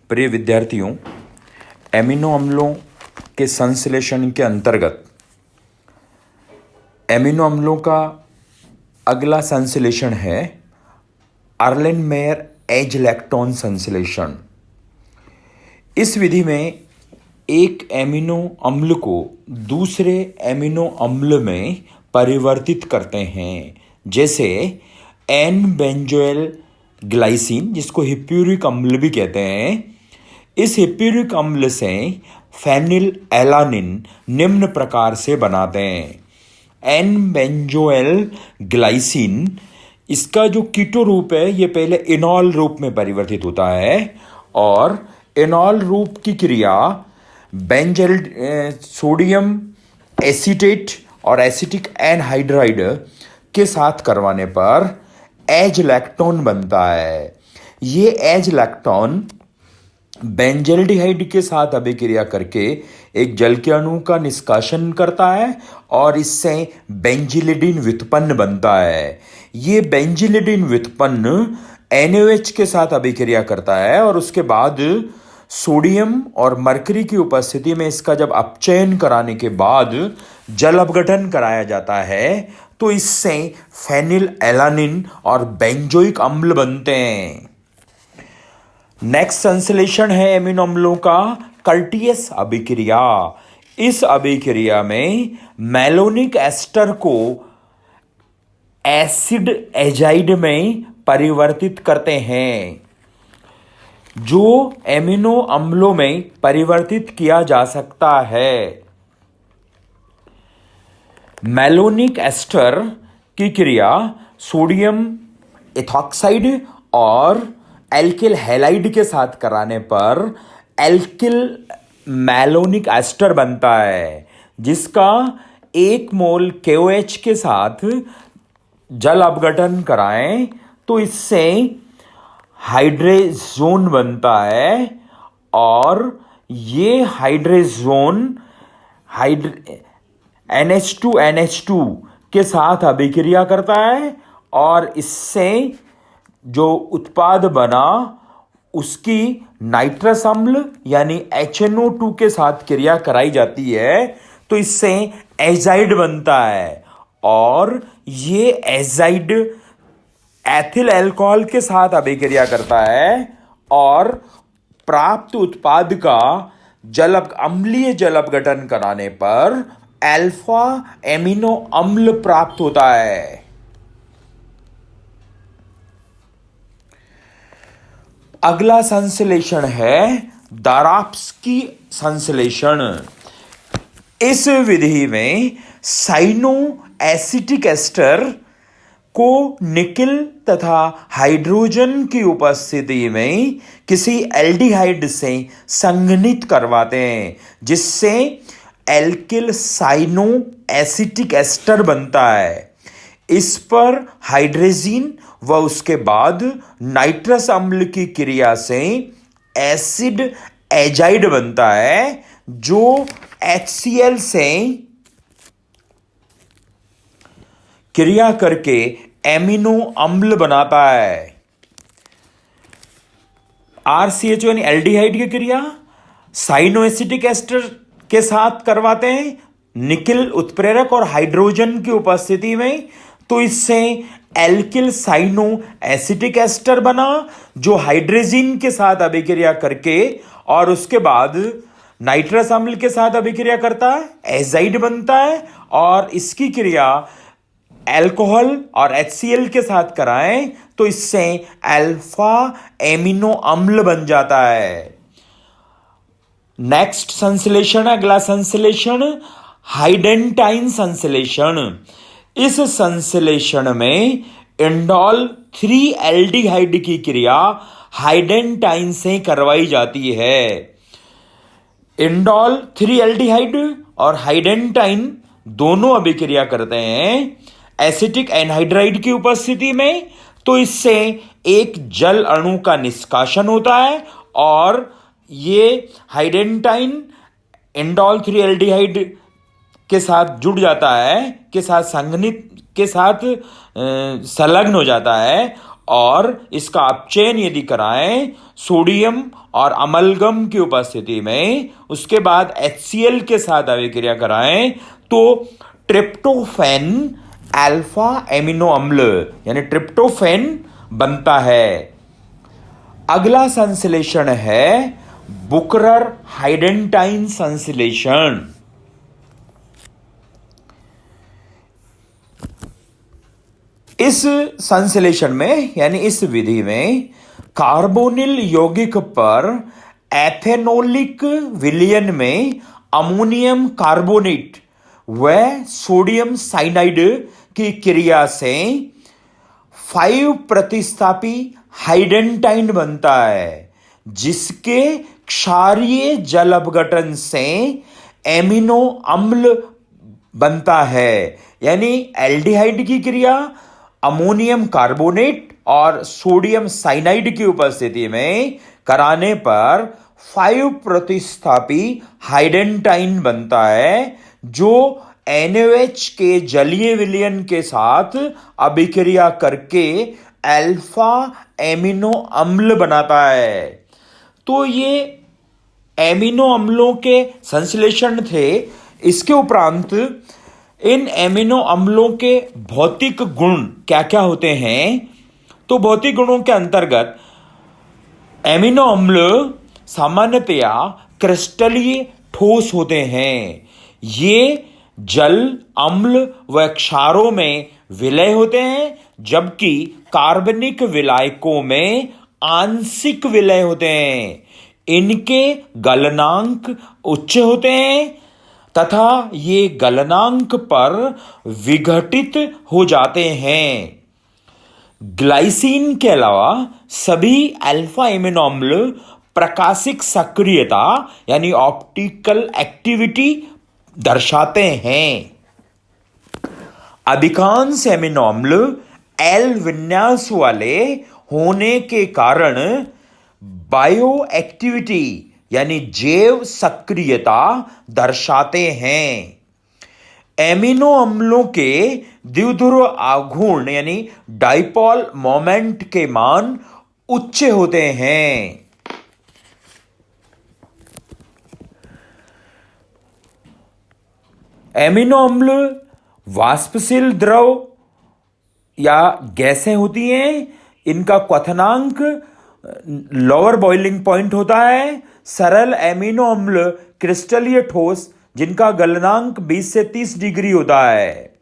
प्रिय विद्यार्थियों, एमिनो अम्लों के संश्लेषण के अंतर्गत एमिनो अम्लों का अगला संश्लेषण है अर्लेनमेयर एज लैक्टोन संश्लेषण। इस विधि में एक एमिनो अम्ल को दूसरे एमिनो अम्ल में परिवर्तित करते हैं, जैसे एन बेंजोइल ग्लाइसिन, जिसको हिप्यूरिक अम्ल भी कहते हैं। इस हिप्यूरिक अम्ल से फेनिल एलानिन निम्न प्रकार से बनाते हैं। एन बेंजोइल ग्लाइसिन, इसका जो कीटो रूप है ये पहले इनॉल रूप में परिवर्तित होता है और इनॉल रूप की क्रिया बेंजल सोडियम एसीटेट और एसिटिक एनहाइड्राइड के साथ करवाने पर एज लैक्टोन बनता है। ये एज लैक्टोन बेंजल्डिहाइड के साथ अभिक्रिया करके एक जल के अणु का निष्कासन करता है और इससे बेंजिलिडिन व्युत्पन्न बनता है। ये बेंजिलिडिन व्युत्पन्न NaOH के साथ अभिक्रिया करता है और उसके बाद सोडियम और मरकरी की उपस्थिति में इसका जब अपचयन कराने के बाद जल अपघटन कराया जाता है तो इससे फेनिल एलानिन और बेंजोइक अम्ल बनते हैं। नेक्स्ट संश्लेषण है एमिनो अम्लों का कर्टियस अभिक्रिया। इस अभिक्रिया में मैलोनिक एस्टर को एसिड एजाइड में परिवर्तित करते हैं। जो एमिनो अम्लों में परिवर्तित किया जा सकता है। मैलोनिक एस्टर की क्रिया सोडियम एथॉक्साइड और एल्किल हैलाइड के साथ कराने पर एल्किल मैलोनिक एस्टर बनता है, जिसका 1 मोल KOH के साथ जल अपघटन कराएं तो इससे हाइड्रेजोन बनता है और ये हाइड्रेजोन NH2 के साथ अभिक्रिया करता है और इससे जो उत्पाद बना उसकी नाइट्रस अम्ल यानी HNO2 के साथ क्रिया कराई जाती है तो इससे एजाइड बनता है और ये एजाइड एथिल अल्कोहल के साथ अभिक्रिया करता है और प्राप्त उत्पाद का अम्लीय जल अपघटन कराने पर अल्फा एमिनो अम्ल प्राप्त होता है। अगला संश्लेषण है दाराप्स्की संश्लेषण। इस विधि में साइनो एसिटिक एस्टर को निकेल तथा हाइड्रोजन की उपस्थिति में किसी एल्डिहाइड से संघनित करवाते हैं, जिससे एल्किल साइनो एसिटिक एस्टर बनता है। इस पर हाइड्रोजीन व उसके बाद नाइट्रस अम्ल की क्रिया से एसिड एजाइड बनता है, जो HCl से क्रिया करके एमिनो अम्ल बनाता है। RCHO यानी एल्डिहाइड की क्रिया साइनो एसिटिक एस्टर के साथ करवाते हैं निकेल उत्प्रेरक और हाइड्रोजन की उपस्थिति में, तो इससे एल्किल साइनो एसिटिक एस्टर बना जो हाइड्रोजीन के साथ अभिक्रिया करके और उसके बाद नाइट्रस अम्ल के साथ अभिक्रिया करता है, एजाइड बनता है और इसकी क्रिया अल्कोहल और HCl के साथ कराएं तो इससे अल्फा एमिनो अम्ल बन जाता है। नेक्स्ट संश्लेषण, अगला संश्लेषण हाइडेंटाइन संश्लेषण। इस संश्लेषण में इंडोल 3 एल्डिहाइड की क्रिया हाइडेंटाइन से करवाई जाती है। इंडोल 3 एल्डिहाइड और हाइडेंटाइन दोनों अभिक्रिया करते हैं एसिटिक एनहाइड्राइड की उपस्थिति में, तो इससे एक जल अणु का निष्कासन होता है और ये हाइडेंटाइन इंडोल 3 एल्डिहाइड के साथ जुड़ जाता है, के साथ संघनित के साथ संलग्न हो जाता है और इसका अपचयन यदि कराएं सोडियम और अमलगम की उपस्थिति में, उसके बाद HCl के साथ अभिक्रिया कराएं तो ट्रिप्टोफैन अल्फा एमिनो अम्ल यानी ट्रिप्टोफैन बनता है। अगला संश्लेषण है बुकरर हाइडेंटाइन संश्लेषण। इस संश्लेषण में यानी इस विधि में कार्बोनिल यौगिक पर एथेनोलिक विलयन में अमोनियम कार्बोनेट व सोडियम साइनाइड की क्रिया से 5 प्रतिस्थापी हाइडेंटाइन बनता है, जिसके क्षारीय जल अपघटन से एमिनो अम्ल बनता है। यानी एल्डिहाइड की क्रिया अमोनियम कार्बोनेट और सोडियम साइनाइड की उपस्थिति में कराने पर 5 प्रतिस्थापी हाइडेंटाइन बनता है, जो NaOH के जलीय विलयन के साथ अभिक्रिया करके अल्फा एमिनो अम्ल बनाता है। तो ये एमिनो अम्लों के संश्लेषण थे। इसके उपरांत इन एमिनो अम्लों के भौतिक गुण क्या क्या होते हैं, तो भौतिक गुणों के अंतर्गत एमिनो अम्ल सामान्यतया क्रिस्टलीय ठोस होते हैं। ये जल, अम्ल व क्षारों में विलय होते हैं, जबकि कार्बनिक विलायकों में आंशिक विलय होते हैं। इनके गलनांक उच्च होते हैं तथा ये गलनांक पर विघटित हो जाते हैं। ग्लाइसिन के अलावा सभी अल्फा एमिनो अम्ल प्रकाशिक सक्रियता यानी ऑप्टिकल एक्टिविटी दर्शाते हैं। अधिकांश एमिनो अम्ल एल विन्यास वाले होने के कारण बायो एक्टिविटी यानी जैव सक्रियता दर्शाते हैं। एमिनो अम्लों के द्विध्रुव आघूर्ण यानी डाइपोल मोमेंट के मान उच्च होते हैं। एमिनो अम्ल वाष्पशील द्रव या गैसें होती हैं। इनका क्वथनांक लोअर बॉइलिंग पॉइंट होता है। सरल एमिनो अम्ल क्रिस्टलीय ठोस जिनका गलनांक 20 से 30 डिग्री होता है।